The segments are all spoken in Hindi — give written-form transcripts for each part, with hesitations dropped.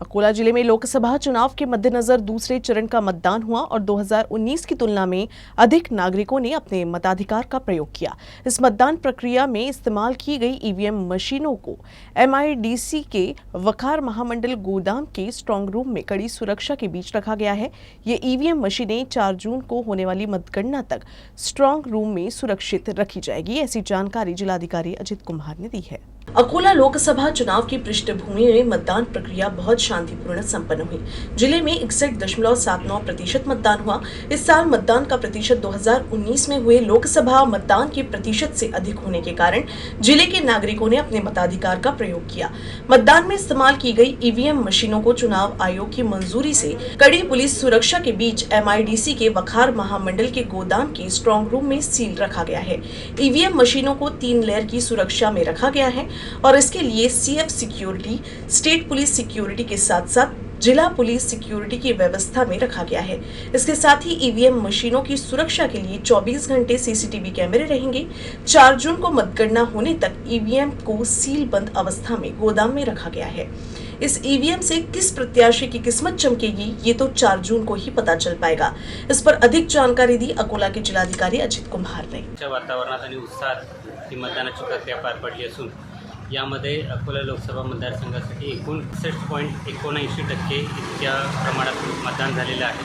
अकोला जिले में लोकसभा चुनाव के मद्देनजर दूसरे चरण का मतदान हुआ और 2019 की तुलना में अधिक नागरिकों ने अपने मताधिकार का प्रयोग किया। इस मतदान प्रक्रिया में इस्तेमाल की गई ईवीएम मशीनों को एमआईडीसी के वखार महामंडल गोदाम के स्ट्रांग रूम में कड़ी सुरक्षा के बीच रखा गया है। ये ईवीएम मशीनें 4 जून को होने वाली मतगणना तक स्ट्रांग रूम में सुरक्षित रखी जाएगी, ऐसी जानकारी जिलाधिकारी अजित कुमार ने दी है। अकोला लोकसभा चुनाव की पृष्ठभूमि में मतदान प्रक्रिया बहुत शांतिपूर्ण संपन्न हुई। जिले में 61.79% मतदान हुआ। इस साल मतदान का प्रतिशत 2019 में हुए लोकसभा मतदान के प्रतिशत से अधिक होने के कारण जिले के नागरिकों ने अपने मताधिकार का प्रयोग किया। मतदान में इस्तेमाल की गई ईवीएम मशीनों को चुनाव आयोग की मंजूरी से कड़ी पुलिस सुरक्षा के बीच एमआईडीसी के वखार महामंडल के गोदाम के स्ट्रांग रूम में सील रखा गया है। ईवीएम मशीनों को 3 लेयर की सुरक्षा में रखा गया है और इसके लिए CF security, state police security के साथ साथ जिला पुलिस सिक्योरिटी की व्यवस्था में रखा गया है। इसके साथ ही ईवीएम मशीनों की सुरक्षा के लिए 24 घंटे सीसीटीवी कैमरे रहेंगे। 4 जून को मतगणना होने तक ईवीएम को सील बंद अवस्था में गोदाम में रखा गया है। इस ईवीएम से किस प्रत्याशी की किस्मत चमकेगी, ये तो 4 जून को ही पता चल पाएगा। इस पर अधिक जानकारी दी अकोला के जिलाधिकारी अजित कुमार ने। वातावरणात आणि उत्साहात ही मतदानाची प्रक्रिया पार पडली असून यामध्ये अकोला लोकसभा मतदारसंघासाठी एकूण 61.79% इतक्या प्रमाणात मतदान झालेलं आहे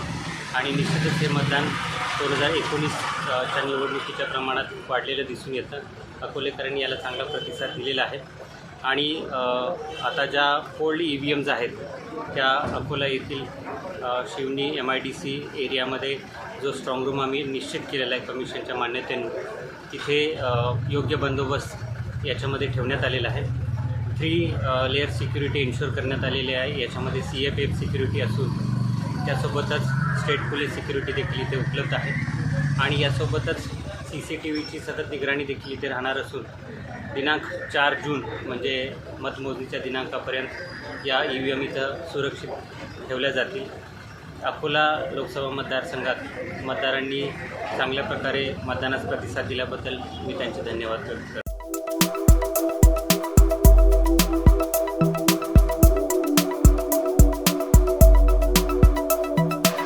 आणि निश्चितच हे मतदान 2019च्या निवडणुकीच्या प्रमाणात वाढलेलं दिसून येतं। अकोलेकरांनी याला चांगला प्रतिसाद दिलेला आहे आणि आता ज्या फोल्ड ईव्हीएम्स आहेत त्या अकोला येथील शिवनी एमआयडीसी एरियामध्ये जो स्ट्राँग रूम आम्ही निश्चित केलेला आहे कमिशनच्या मान्यतेने, तिथे योग्य बंदोबस्त याच्यामध्ये ठेवण्यात आलेला आहे। 3 लेयर सिक्युरिटी इन्शुअर करण्यात आलेली आहे। याच्यामध्ये सीएफएफ सिक्युरिटी असून त्यासोबतच स्टेट पोलीस सिक्युरिटी देखील इथे उपलब्ध आहे आणि यासोबतच सीसीटीव्हीची सतत निगराणी देखील इथे राहणार असून दिनांक 4 जून म्हणजे मतमोजणीच्या दिनांकापर्यंत या ईव्हीएम इथं सुरक्षित ठेवल्या जातील। अकोला लोकसभा मतदारसंघात मतदारांनी चांगल्या प्रकारे मतदानास प्रतिसाद दिल्याबद्दल मी त्यांचे धन्यवाद करतो।